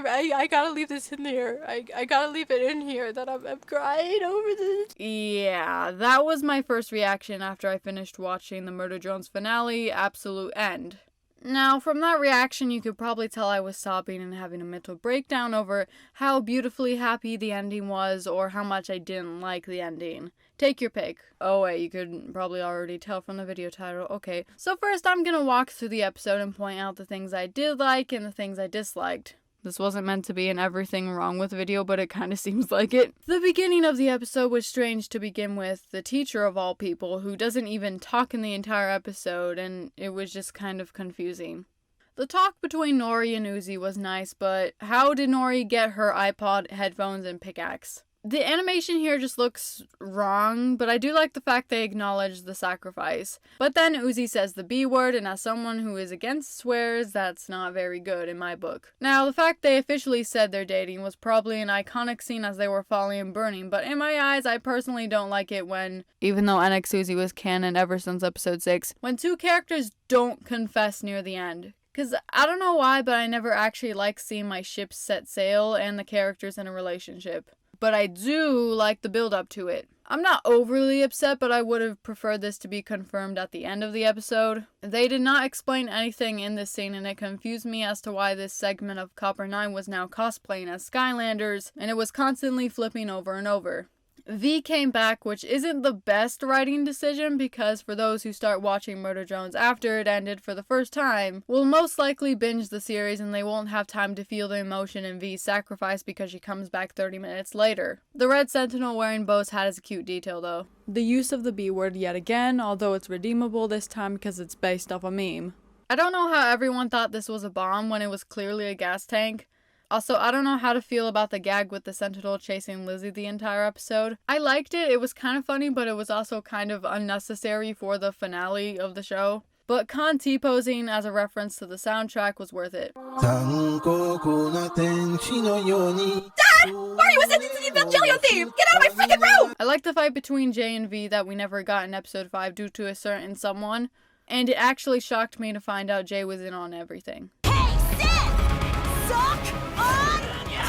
I gotta leave this in there. I gotta leave it in here that I'm crying over this. Yeah, that was my first reaction after I finished watching the Murder Drones finale, Absolute End. Now, from that reaction, you could probably tell I was sobbing and having a mental breakdown over how beautifully happy the ending was or how much I didn't like the ending. Take your pick. Oh wait, you could probably already tell from the video title. Okay, so first I'm gonna walk through the episode and point out the things I did like and the things I disliked. This wasn't meant to be an everything wrong with video, but it kind of seems like it. The beginning of the episode was strange to begin with. The teacher of all people, who doesn't even talk in the entire episode, and it was just kind of confusing. The talk between Nori and Uzi was nice, but how did Nori get her iPod, headphones, and pickaxe? The animation here just looks wrong, but I do like the fact they acknowledge the sacrifice. But then Uzi says the B word, and as someone who is against swears, that's not very good in my book. Now, the fact they officially said they're dating was probably an iconic scene as they were falling and burning, but in my eyes, I personally don't like it when, even though NX Uzi was canon ever since episode 6, when two characters don't confess near the end. Because I don't know why, but I never actually like seeing my ships set sail and the characters in a relationship. But I do like the build up to it. I'm not overly upset, but I would have preferred this to be confirmed at the end of the episode. They did not explain anything in this scene, and it confused me as to why this segment of Copper 9 was now cosplaying as Skylanders, and it was constantly flipping over and over. V came back, which isn't the best writing decision because for those who start watching Murder Drones after it ended for the first time, will most likely binge the series and they won't have time to feel the emotion in V's sacrifice because she comes back 30 minutes later. The red sentinel wearing Bo's hat is a cute detail though. The use of the B word yet again, although it's redeemable this time because it's based off a meme. I don't know how everyone thought this was a bomb when it was clearly a gas tank. Also, I don't know how to feel about the gag with the Sentinel chasing Lizzie the entire episode. I liked it, it was kind of funny, but it was also kind of unnecessary for the finale of the show. But Khan T-posing as a reference to the soundtrack was worth it. Dad! Mario was sentenced to the Evangelion theme! Get out of my freaking room! I like the fight between Jay and V that we never got in episode 5 due to a certain someone. And it actually shocked me to find out Jay was in on everything. Suck on this!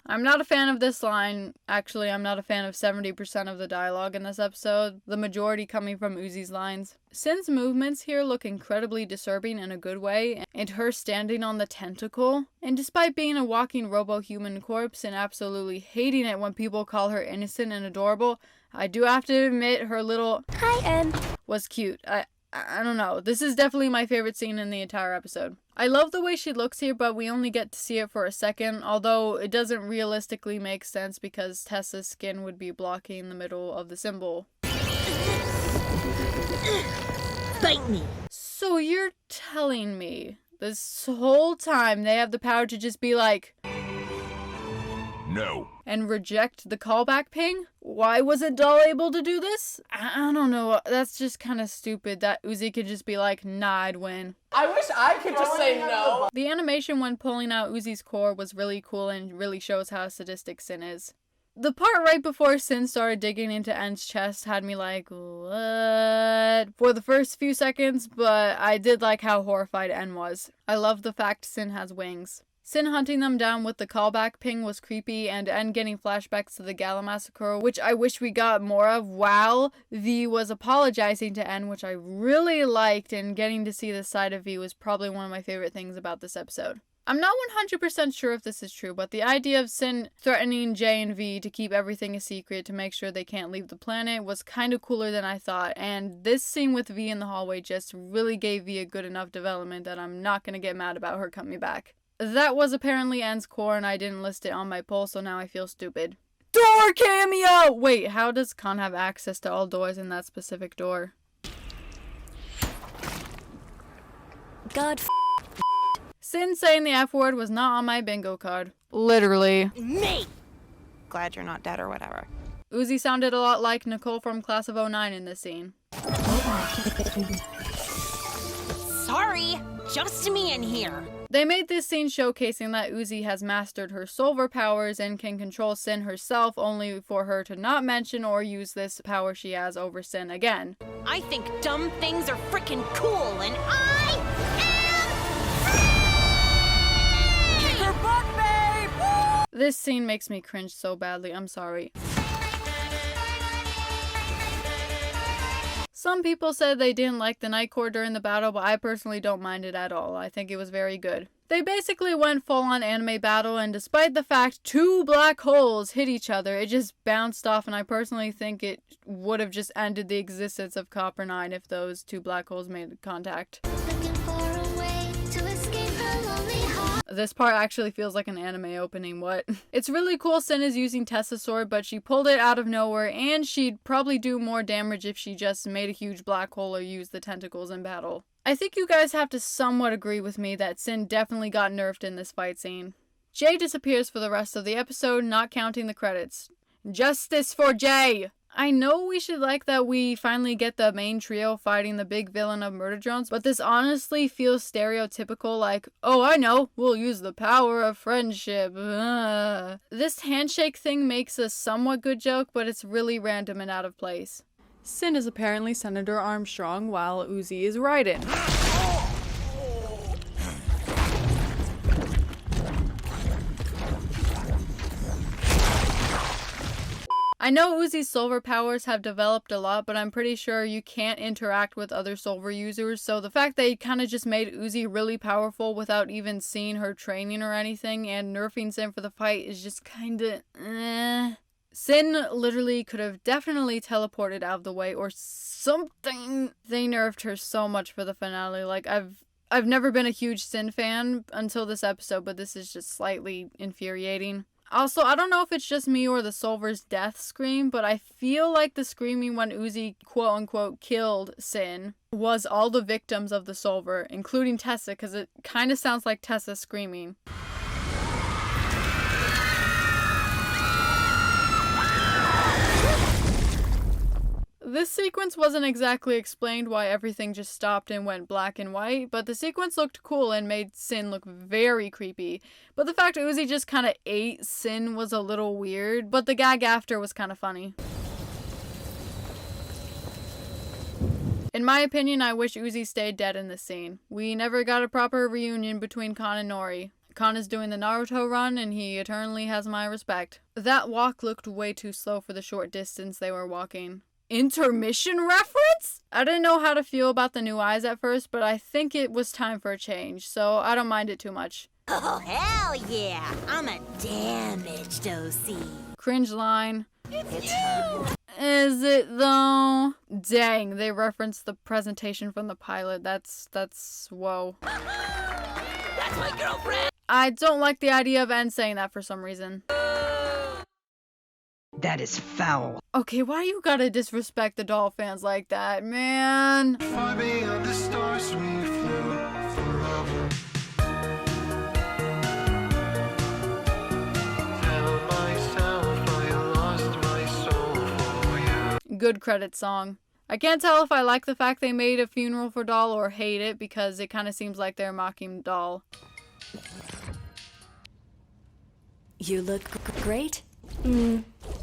I'm not a fan of this line. Actually, I'm not a fan of 70% of the dialogue in this episode, the majority coming from Uzi's lines. Sin's movements here look incredibly disturbing in a good way, and her standing on the tentacle, and despite being a walking robo-human corpse and absolutely hating it when people call her innocent and adorable, I do have to admit her little hi, Em was cute. I don't know. This is definitely my favorite scene in the entire episode. I love the way she looks here, but we only get to see it for a second, although it doesn't realistically make sense because Tessa's skin would be blocking the middle of the symbol. Bite me. So you're telling me this whole time they have the power to just be like, no, and reject the callback ping? Why wasn't Doll able to do this? I don't know. That's just kind of stupid that Uzi could just be like, nah, I'd win. I wish I could just say no. The animation when pulling out Uzi's core was really cool and really shows how sadistic Sin is. The part right before Sin started digging into En's chest had me like, what? For the first few seconds, but I did like how horrified En was. I love the fact Sin has wings. Sin hunting them down with the callback ping was creepy, and En getting flashbacks to the Gala massacre, which I wish we got more of, while V was apologizing to En, which I really liked, and getting to see this side of V was probably one of my favorite things about this episode. I'm not 100% sure if this is true, but the idea of Sin threatening J and V to keep everything a secret to make sure they can't leave the planet was kind of cooler than I thought, and this scene with V in the hallway just really gave V a good enough development that I'm not going to get mad about her coming back. That was apparently En's core and I didn't list it on my poll, so now I feel stupid. Door cameo! Wait, how does Khan have access to all doors in that specific door? God Sin saying the F word was not on my bingo card. Literally. me! Glad you're not dead or whatever. Uzi sounded a lot like Nicole from Class of 09 in this scene. Sorry, just me in here. They made this scene showcasing that Uzi has mastered her Solver powers and can control Sin herself, only for her to not mention or use this power she has over Sin again. I think dumb things are freaking cool, and I This scene makes me cringe so badly, I'm sorry. Some people said they didn't like the Night Court during the battle, but I personally don't mind it at all. I think it was very good. They basically went full-on anime battle, and despite the fact 2 black holes hit each other, it just bounced off, and I personally think it would have just ended the existence of Copper 9 if those 2 black holes made contact. This part actually feels like an anime opening, what? It's really cool Sin is using Tessa's sword, but she pulled it out of nowhere, and she'd probably do more damage if she just made a huge black hole or used the tentacles in battle. I think you guys have to somewhat agree with me that Sin definitely got nerfed in this fight scene. Jay disappears for the rest of the episode, not counting the credits. Justice for Jay! I know we should like that we finally get the main trio fighting the big villain of Murder Drones, but this honestly feels stereotypical, like, oh I know, we'll use the power of friendship. This handshake thing makes a somewhat good joke, but it's really random and out of place. Sin is apparently Senator Armstrong while Uzi is Raiden. I know Uzi's Silver powers have developed a lot, but I'm pretty sure you can't interact with other Silver users, so the fact they kinda just made Uzi really powerful without even seeing her training or anything, and nerfing Sin for the fight is just kinda Sin literally could have definitely teleported out of the way or something. They nerfed her so much for the finale. Like, I've never been a huge Sin fan until this episode, but this is just slightly infuriating. Also, I don't know if it's just me or the Silver's death scream, but I feel like the screaming when Uzi quote-unquote killed Sin was all the victims of the Silver, including Tessa, because it kind of sounds like Tessa screaming. This sequence wasn't exactly explained why everything just stopped and went black and white, but the sequence looked cool and made Sin look very creepy. But the fact Uzi just kind of ate Sin was a little weird, but the gag after was kind of funny. In my opinion, I wish Uzi stayed dead in this scene. We never got a proper reunion between Khan and Nori. Khan is doing the Naruto run, and he eternally has my respect. That walk looked way too slow for the short distance they were walking. Intermission reference? I didn't know how to feel about the new eyes at first, but I think it was time for a change, so I don't mind it too much. Oh, hell yeah! I'm a damaged OC. Cringe line. It's her. Is it though? Dang, they referenced the presentation from the pilot. That's whoa. That's my girlfriend! I don't like the idea of N saying that for some reason. That is foul. Okay, why you gotta disrespect the doll fans like that, man? Far beyond the stars we flew forever. Tell myself I lost my soul for you. Good credit song. I can't tell if I like the fact they made a funeral for Doll or hate it because it kind of seems like they're mocking Doll. You look great.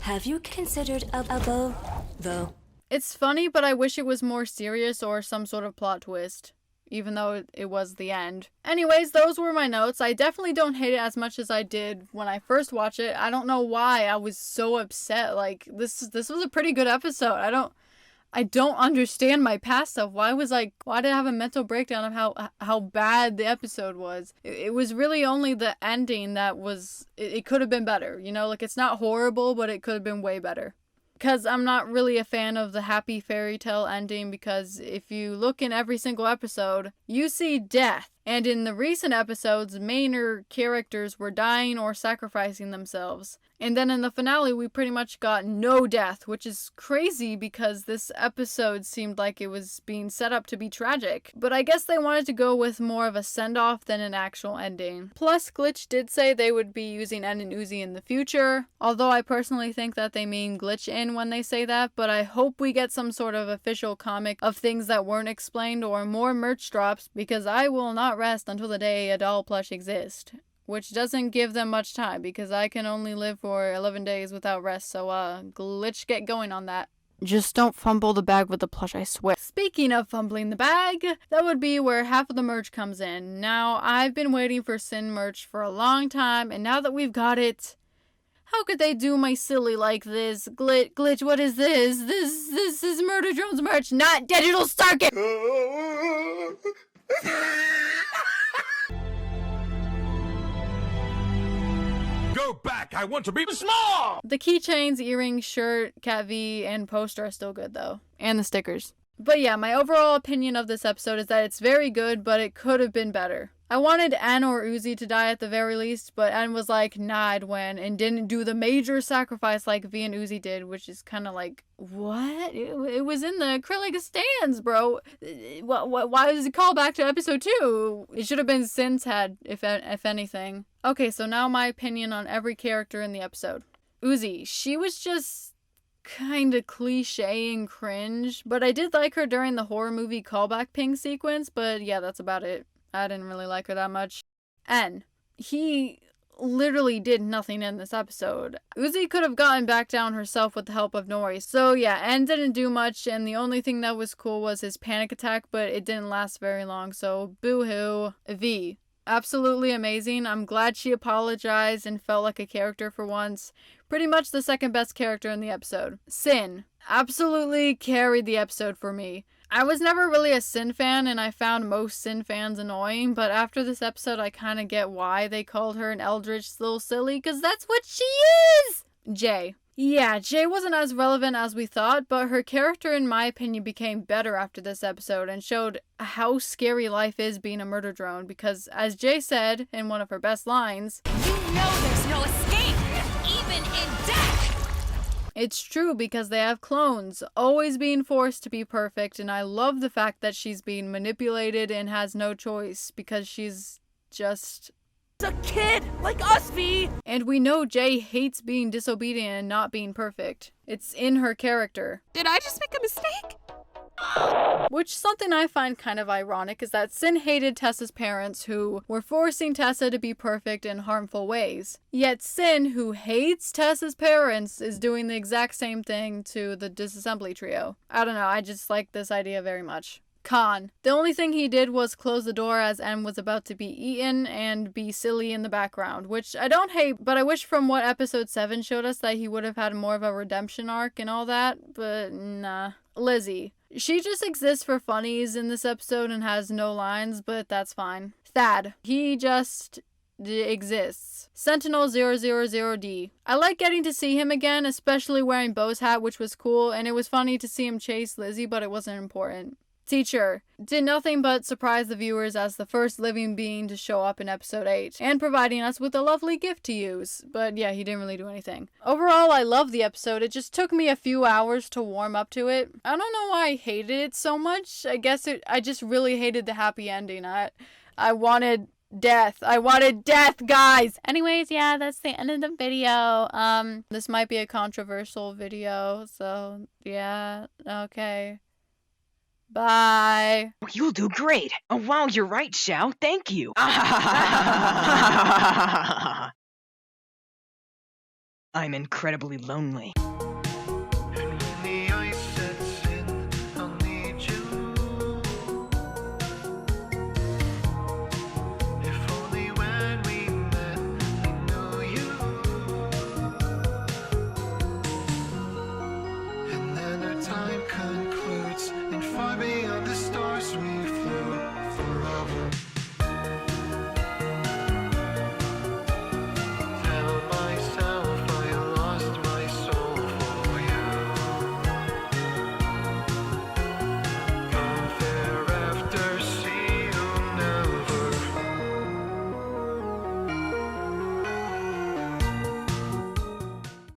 Have you considered a bow, though? It's funny, but I wish it was more serious or some sort of plot twist, even though it was the end. Anyways, those were my notes. I definitely don't hate it as much as I did when I first watched it. I don't know why I was so upset. Like, this was a pretty good episode. I don't understand my past self. Why did I have a mental breakdown of how bad the episode was? It was really only the ending that was, it could have been better. You know, like, it's not horrible, but it could have been way better. Because I'm not really a fan of the happy fairy tale ending, because if you look in every single episode, you see death. And in the recent episodes, mainer characters were dying or sacrificing themselves. And then in the finale, we pretty much got no death, which is crazy because this episode seemed like it was being set up to be tragic. But I guess they wanted to go with more of a send-off than an actual ending. Plus, Glitch did say they would be using N and Uzi in the future, although I personally think that they mean Glitch in when they say that, but I hope we get some sort of official comic of things that weren't explained or more merch drops, because I will not rest until the day a doll plush exists. Which doesn't give them much time, because I can only live for 11 days without rest, so Glitch, get going on that. Just don't fumble the bag with the plush, I swear. Speaking of fumbling the bag, that would be where half of the merch comes in. Now, I've been waiting for Sin merch for a long time, and now that we've got it, How could they do my silly like this? Glitch, what is this? This is Murder Drones merch, not digital circuit! Go back! I want to be small! The keychains, earrings, shirt, Cat V, and poster are still good though. And the stickers. But yeah, my overall opinion of this episode is that it's very good, but it could have been better. I wanted N or Uzi to die at the very least, but N was like, nah, I'd win, and didn't do the major sacrifice like V and Uzi did, which is kind of like, what? It was in the acrylic stands, bro. Why does it call back to episode 2? It should have been Sin's head, if anything. Okay, so now my opinion on every character in the episode. Uzi, she was just kinda cliche and cringe, but I did like her during the horror movie callback ping sequence, but yeah, that's about it. I didn't really like her that much. N. He literally did nothing in this episode. Uzi could have gotten back down herself with the help of Nori. So yeah, N didn't do much, and the only thing that was cool was his panic attack, but it didn't last very long, so boo-hoo. V. Absolutely amazing. I'm glad she apologized and felt like a character for once. Pretty much the second best character in the episode. Sin. Absolutely carried the episode for me. I was never really a Sin fan, and I found most Sin fans annoying, but after this episode I kind of get why they called her an eldritch little silly, because that's what she is! J. Yeah, Jay wasn't as relevant as we thought, but her character, in my opinion, became better after this episode and showed how scary life is being a murder drone, because as Jay said in one of her best lines, You know there's no escape, even in death! it's true because they have clones, always being forced to be perfect, and I love the fact that she's being manipulated and has no choice because she's just A kid like us, V! And we know Jay hates being disobedient and not being perfect. It's in her character. Did I just make a mistake? Which something I find kind of ironic is that Sin hated Tessa's parents who were forcing Tessa to be perfect in harmful ways. Yet Sin, who hates Tessa's parents, is doing the exact same thing to the disassembly trio. I don't know, I just like this idea very much. Khan. The only thing he did was close the door as M was about to be eaten and be silly in the background, which I don't hate, but I wish from what episode 7 showed us that he would have had more of a redemption arc and all that, but nah. Lizzie. She just exists for funnies in this episode and has no lines, but that's fine. Thad. He just exists. Sentinel 000D. I like getting to see him again, especially wearing Bo's hat, which was cool, and it was funny to see him chase Lizzie, but it wasn't important. Teacher. Did nothing but surprise the viewers as the first living being to show up in episode 8, and providing us with a lovely gift to use. But yeah, he didn't really do anything. Overall, I love the episode. It just took me a few hours to warm up to it. I don't know why I hated it so much. I just really hated the happy ending. I wanted death. I wanted death, guys! Anyways, yeah, that's the end of the video. This might be a controversial video, so yeah, okay. Bye. You'll do great. Oh, wow, you're right, Xiao. Thank you. I'm incredibly lonely.